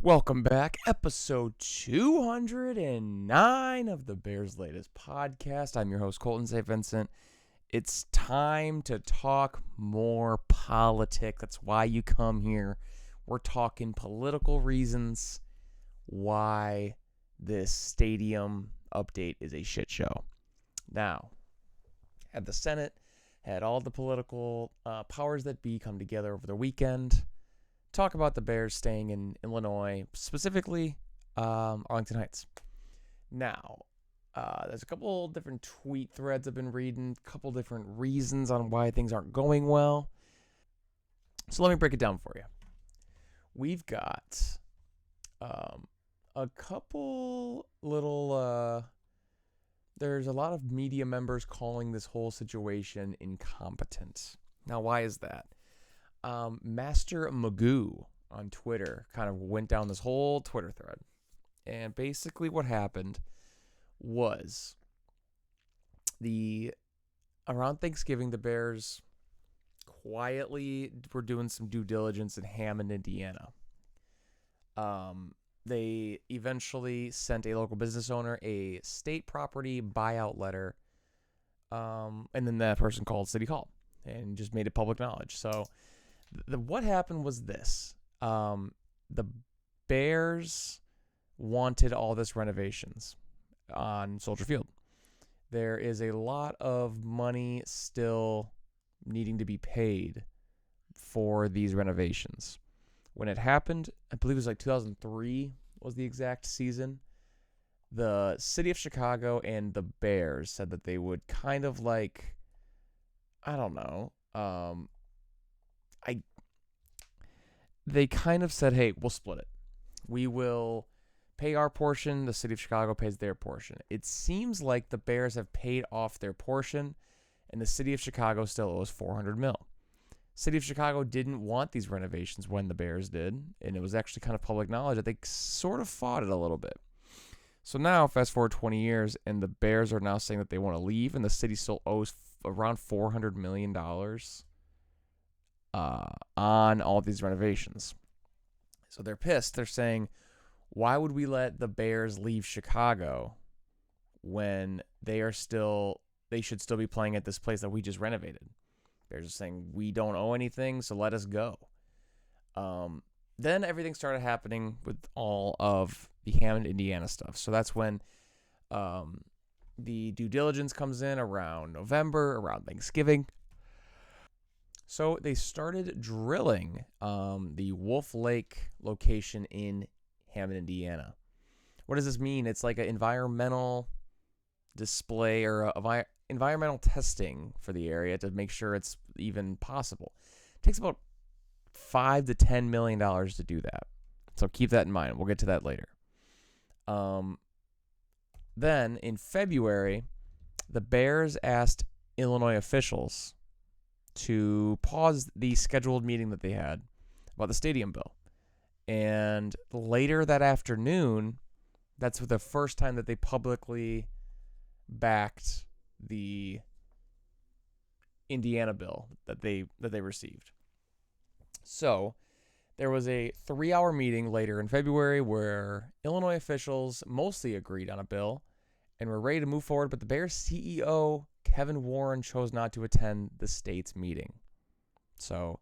Welcome back, episode 209 of the Bears' latest podcast. I'm your host, Colton St. Vincent. It's time to talk more politics. That's why you come here. We're talking political reasons why this stadium update is a shit show. Now, had the Senate, had all the political powers that be come together over the weekend. Talk about the Bears staying in Illinois, specifically Arlington Heights. Now, there's a couple different tweet threads I've been reading, a couple different reasons on why things aren't going well. So let me break it down for you. We've got a couple little... there's a lot of media members calling this whole situation incompetent. Now, why is that? Master Magoo on Twitter kind of went down this whole Twitter thread. And basically what happened was around Thanksgiving, the Bears quietly were doing some due diligence in Hammond, Indiana. They eventually sent a local business owner a state property buyout letter. And then that person called City Hall and just made it public knowledge. So what happened was this. The Bears wanted all this renovations on Soldier Field. There is a lot of money still needing to be paid for these renovations. When it happened, I believe it was like 2003 was the exact season. The city of Chicago and the Bears said that they would kind of like, I don't know, they kind of said, hey, we'll split it. We will pay our portion. The city of Chicago pays their portion. It seems like the Bears have paid off their portion, and the city of Chicago still owes $400 million. City of Chicago didn't want these renovations when the Bears did, and it was actually kind of public knowledge that they sort of fought it a little bit. So now, fast forward 20 years, and the Bears are now saying that they want to leave, and the city still owes around $400 million on all these renovations. So they're pissed. They're saying, why would we let the Bears leave Chicago when they should still be playing at this place that we just renovated? Bears are saying, we don't owe anything, so let us go. Then everything started happening with all of the Hammond, Indiana stuff. So that's when the due diligence comes in around November, around Thanksgiving. So they started drilling the Wolf Lake location in Hammond, Indiana. What does this mean? It's like an environmental display or environmental testing for the area to make sure it's even possible. It takes about $5 to $10 million to do that. So keep that in mind. We'll get to that later. Then in February, the Bears asked Illinois officials to pause the scheduled meeting that they had about the stadium bill. And later that afternoon, that's the first time that they publicly backed the Indiana bill that they received. So there was a 3-hour meeting later in February where Illinois officials mostly agreed on a bill and were ready to move forward, but the Bears CEO Kevin Warren chose not to attend the state's meeting. So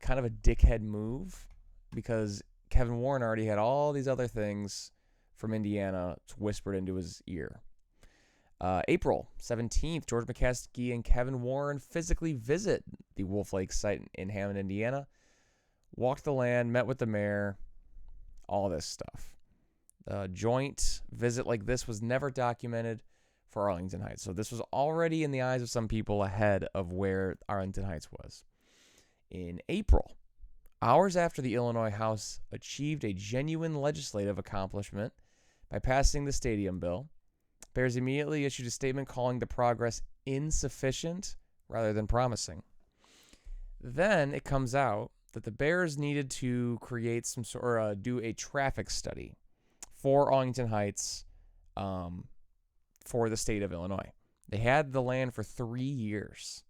kind of a dickhead move because Kevin Warren already had all these other things from Indiana whispered into his ear. April 17th, George McCaskey and Kevin Warren physically visit the Wolf Lake site in Hammond, Indiana, walked the land, met with the mayor, all this stuff. A joint visit like this was never documented for Arlington Heights. So this was already in the eyes of some people ahead of where Arlington Heights was. In April, hours after the Illinois House achieved a genuine legislative accomplishment by passing the stadium bill, Bears immediately issued a statement calling the progress insufficient rather than promising. Then it comes out that the Bears needed to create some sort or do a traffic study for Arlington Heights for the state of Illinois. They had the land for 3 years,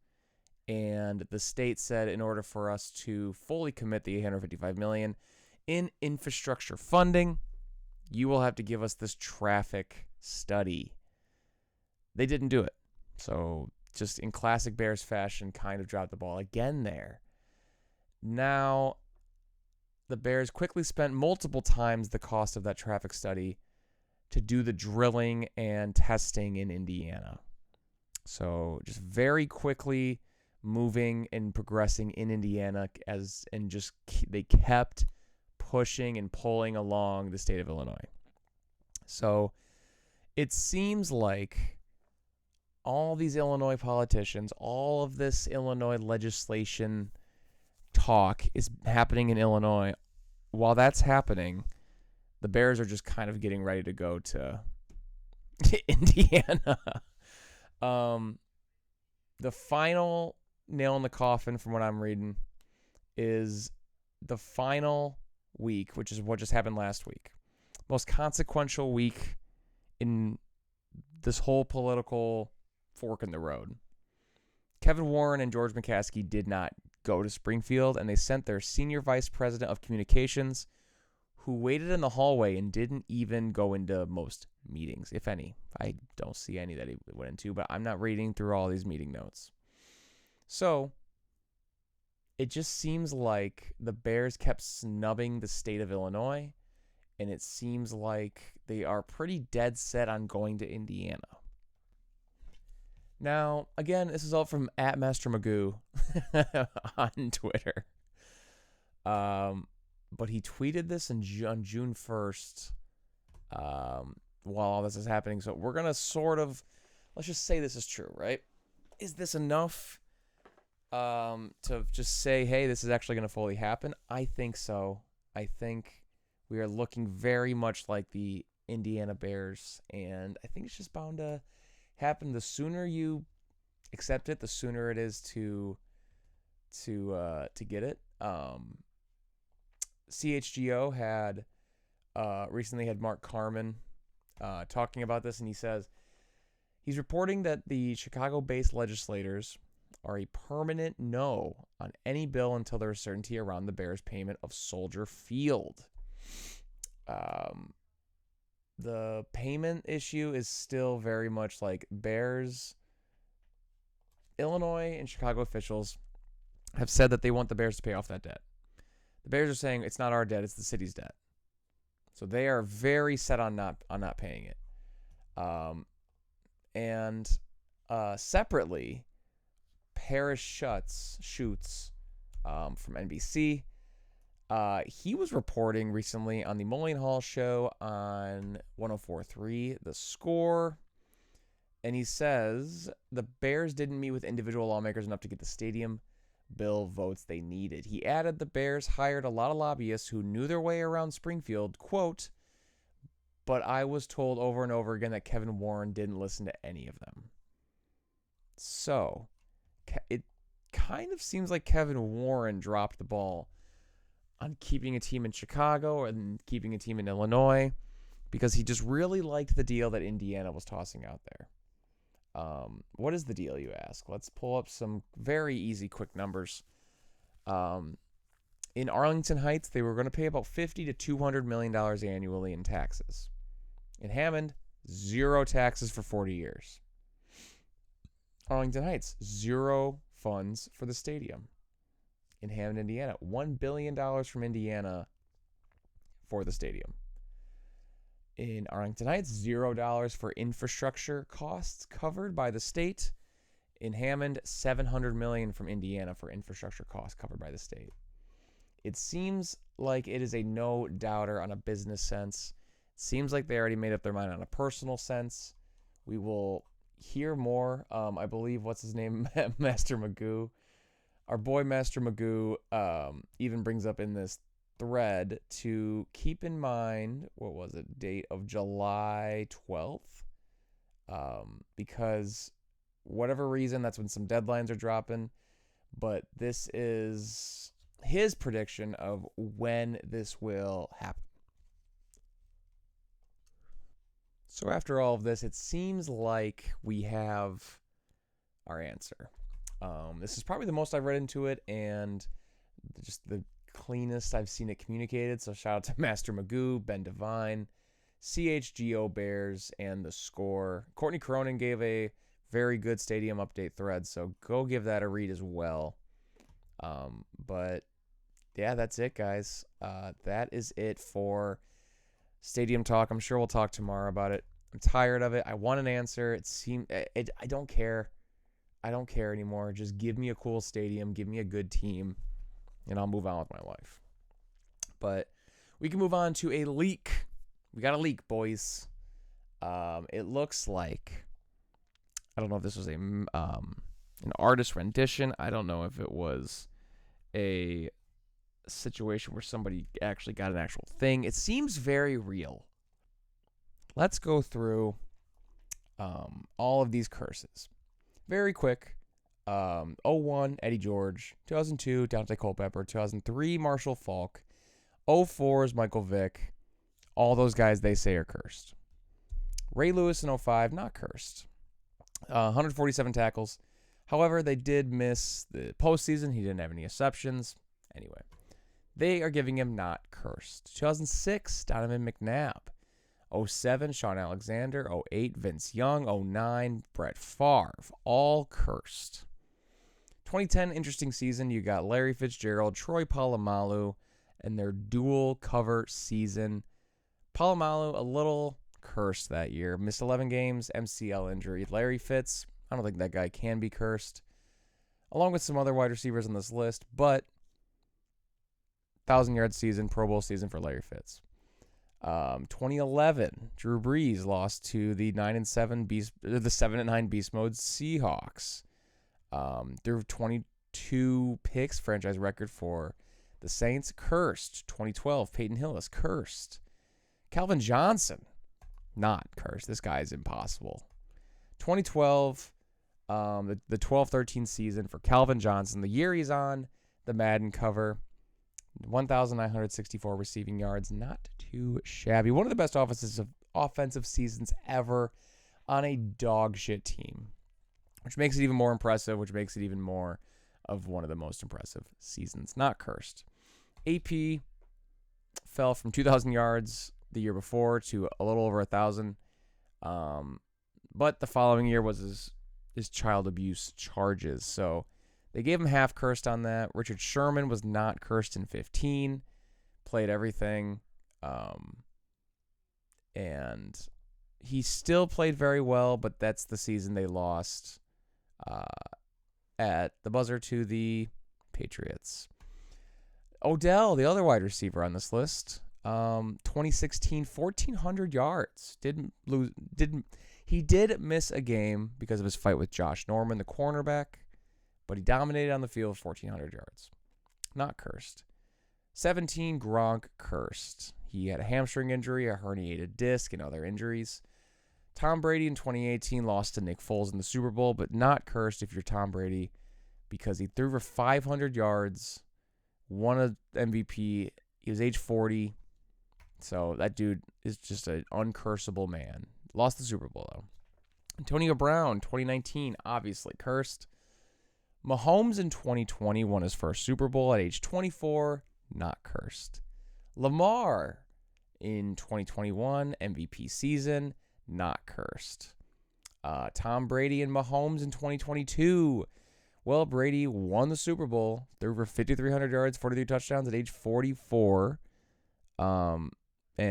and the state said in order for us to fully commit the $855 million, in infrastructure funding, you will have to give us this traffic study. They didn't do it. So just in classic Bears fashion, kind of dropped the ball again there. Now, the Bears quickly spent multiple times the cost of that traffic study to do the drilling and testing in Indiana. So just very quickly moving and progressing in Indiana they kept pushing and pulling along the state of Illinois. So it seems like all these Illinois politicians, all of this Illinois legislation talk is happening in Illinois. While that's happening, the Bears are just kind of getting ready to go to Indiana. The final nail in the coffin, from what I'm reading, is the final week, which is what just happened last week. Most consequential week in this whole political fork in the road. Kevin Warren and George McCaskey did not go to Springfield, and they sent their senior vice president of communications, who waited in the hallway and didn't even go into most meetings, if any. I don't see any that he went into, but I'm not reading through all these meeting notes. So it just seems like the Bears kept snubbing the state of Illinois, and it seems like they are pretty dead set on going to Indiana. Now, again, this is all from @MasterMagoo on Twitter. But he tweeted this on June 1st while all this is happening. So we're going to let's just say this is true, right? Is this enough to just say, hey, this is actually going to fully happen? I think so. I think we are looking very much like the Indiana Bears, and I think it's just bound to happen. The sooner you accept it, the sooner it is to get it. CHGO had recently had Mark Carman talking about this, and he says he's reporting that the Chicago-based legislators are a permanent no on any bill until there is certainty around the Bears' payment of Soldier Field. The payment issue is still very much like Bears. Illinois and Chicago officials have said that they want the Bears to pay off that debt. The Bears are saying it's not our debt, it's the city's debt. So they are very set on not paying it. And separately, Parrish Schutz from NBC, he was reporting recently on the Mullion Hall show on 104.3 The Score, and he says the Bears didn't meet with individual lawmakers enough to get the stadium bill votes they needed. He added the Bears hired a lot of lobbyists who knew their way around Springfield, quote, but I was told over and over again that Kevin Warren didn't listen to any of them. So it kind of seems like Kevin Warren dropped the ball on keeping a team in Chicago and keeping a team in Illinois because he just really liked the deal that Indiana was tossing out there. What is the deal, you ask? Let's pull up some very easy, quick numbers. In Arlington Heights, they were going to pay about $50 to $200 million annually in taxes. In Hammond, 0 taxes for 40 years. Arlington Heights, 0 funds for the stadium. In Hammond, Indiana, $1 billion from Indiana for the stadium. In Arlington Heights, $0 for infrastructure costs covered by the state. In Hammond, $700 million from Indiana for infrastructure costs covered by the state. It seems like it is a no-doubter on a business sense. It seems like they already made up their mind on a personal sense. We will hear more. I believe, what's his name? Master Magoo. Our boy Master Magoo even brings up in this thread to keep in mind, what was it, date of July 12th? Because whatever reason, that's when some deadlines are dropping. But this is his prediction of when this will happen. So after all of this, it seems like we have our answer. This is probably the most I've read into it, and just the cleanest I've seen it communicated. So shout out to Master Magoo, Ben Devine, CHGO Bears, and The Score. Courtney Cronin gave a very good stadium update thread, so go give that a read as well. But yeah, that's it, guys. That is it for stadium talk. I'm sure we'll talk tomorrow about it. I'm tired of it. I want an answer. I don't care. I don't care anymore. Just give me a cool stadium. Give me a good team, and I'll move on with my life. But we can move on to a leak. We got a leak, boys. It looks like, I don't know if this was an artist rendition. I don't know if it was a situation where somebody actually got an actual thing. It seems very real. Let's go through all of these curses. Very quick. 01, Eddie George. 2002, Dante Culpepper. 2003, Marshall Faulk. 04 is Michael Vick. All those guys they say are cursed. Ray Lewis in 05, not cursed. 147 tackles. However, they did miss the postseason. He didn't have any exceptions. Anyway, they are giving him not cursed. 2006, Donovan McNabb. 07, Sean Alexander. 08, Vince Young. 09, Brett Favre. All cursed. 2010, interesting season. You got Larry Fitzgerald, Troy Polamalu, and their dual cover season. Polamalu, a little cursed that year. Missed 11 games, MCL injury. Larry Fitz, I don't think that guy can be cursed. Along with some other wide receivers on this list, but 1,000-yard season, Pro Bowl season for Larry Fitz. 2011, Drew Brees lost to the 7-9 beast mode Seahawks. Threw 22 picks, franchise record for the Saints. Cursed. 2012, Peyton Hillis, cursed. Calvin Johnson, not cursed. This guy is impossible. 2012, the 12-13 season for Calvin Johnson. The year he's on the Madden cover. 1,964 receiving yards. Not too shabby. One of the best offensive seasons ever on a dog shit team, which makes it even more impressive, which makes it even more of one of the most impressive seasons. Not cursed. AP fell from 2,000 yards the year before to a little over 1,000. But the following year was his child abuse charges. So they gave him half cursed on that. Richard Sherman was not cursed in 15. Played everything. And he still played very well, but that's the season they lost at the buzzer to the Patriots. Odell, the other wide receiver on this list, 2016, 1,400 yards. He did miss a game because of his fight with Josh Norman, the cornerback, but he dominated on the field, 1,400 yards. Not cursed. 17, Gronk, cursed. He had a hamstring injury, a herniated disc, and other injuries. Tom Brady in 2018 lost to Nick Foles in the Super Bowl, but not cursed if you're Tom Brady because he threw for 500 yards, won an MVP. He was age 40. So that dude is just an uncursable man. Lost the Super Bowl, though. Antonio Brown, 2019, obviously cursed. Mahomes in 2020 won his first Super Bowl at age 24, not cursed. Lamar in 2021, MVP season, not cursed. Tom Brady and Mahomes in 2022. Well, Brady won the Super Bowl, threw for 5,300 yards, 43 touchdowns at age 44. And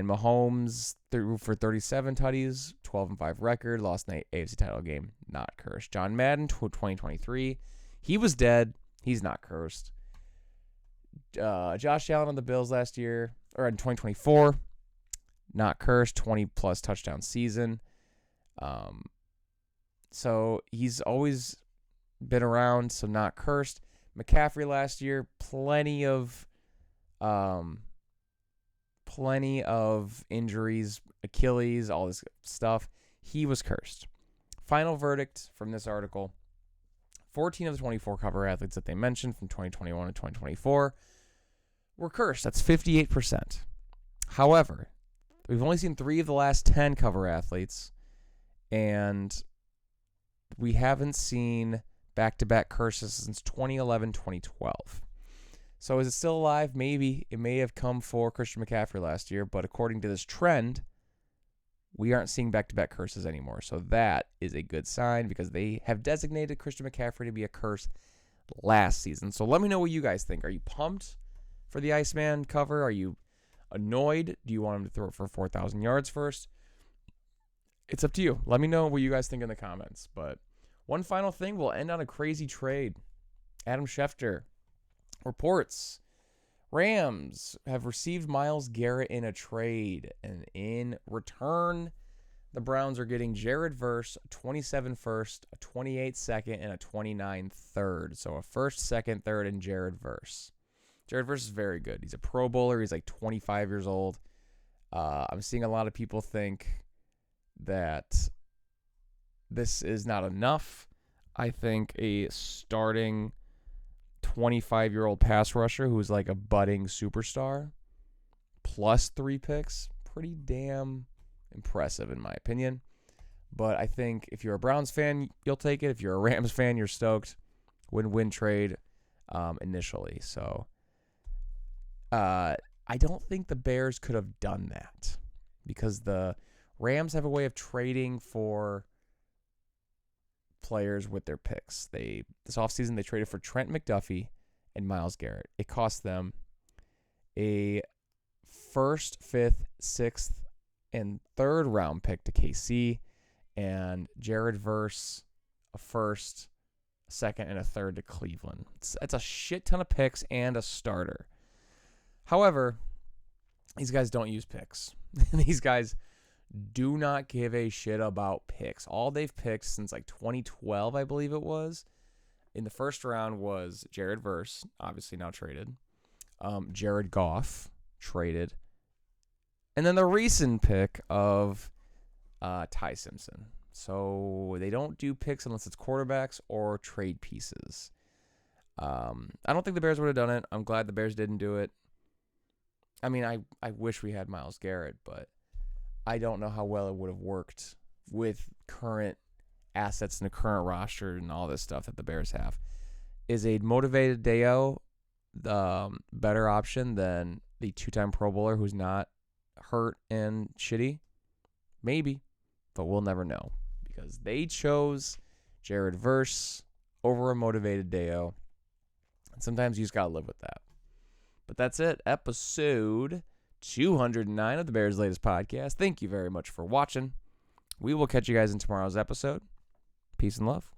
Mahomes threw for 37 tutties, 12-5 record, lost an AFC title game, not cursed. John Madden, 2023. He was dead. He's not cursed. Josh Allen on the Bills last year, or in 2024, not cursed, 20-plus touchdown season. So he's always been around, so not cursed. McCaffrey last year, plenty of injuries, Achilles, all this stuff. He was cursed. Final verdict from this article. 14 of the 24 cover athletes that they mentioned from 2021 to 2024 were cursed. That's 58%. However, we've only seen 3 of the last 10 cover athletes, and we haven't seen back-to-back curses since 2011, 2012. So is it still alive? Maybe. It may have come for Christian McCaffrey last year, but according to this trend, we aren't seeing back-to-back curses anymore. So that is a good sign because they have designated Christian McCaffrey to be a curse last season. So let me know what you guys think. Are you pumped for the Iceman cover? Are you annoyed? Do you want him to throw it for 4,000 yards first? It's up to you. Let me know what you guys think in the comments. But one final thing, we'll end on a crazy trade. Adam Schefter reports Rams have received Myles Garrett in a trade, and in return, the Browns are getting Jared Verse, 27 first, a 28 second, and a 29 third. So a first, second, third, and Jared Verse. Jared Verse is very good. He's a Pro Bowler. He's like 25 years old. I'm seeing a lot of people think that this is not enough. I think a starting 25-year-old pass rusher who's like a budding superstar plus 3 picks, pretty damn impressive in my opinion. But I think if you're a Browns fan, you'll take it. If you're a Rams fan, you're stoked. Win-win trade initially. So I don't think the Bears could have done that because the Rams have a way of trading for players with their picks. This offseason, they traded for Trent McDuffie and Myles Garrett. It cost them a 1st, 5th, 6th, and 3rd round pick to KC, and Jared Verse, a 1st, 2nd, and a 3rd to Cleveland. It's a shit ton of picks and a starter. However, these guys don't use picks. These guys do not give a shit about picks. All they've picked since like 2012, I believe it was, in the first round was Jared Verse, obviously now traded. Jared Goff, traded. And then the recent pick of Ty Simpson. So they don't do picks unless it's quarterbacks or trade pieces. I don't think the Bears would have done it. I'm glad the Bears didn't do it. I mean, I wish we had Myles Garrett, but I don't know how well it would have worked with current assets in the current roster and all this stuff that the Bears have. Is a motivated Deo the better option than the 2-time Pro Bowler who's not hurt and shitty? Maybe, but we'll never know because they chose Jared Verse over a motivated Deo. And sometimes you just got to live with that. But that's it. Episode 209 of the Bears' latest podcast. Thank you very much for watching. We will catch you guys in tomorrow's episode. Peace and love.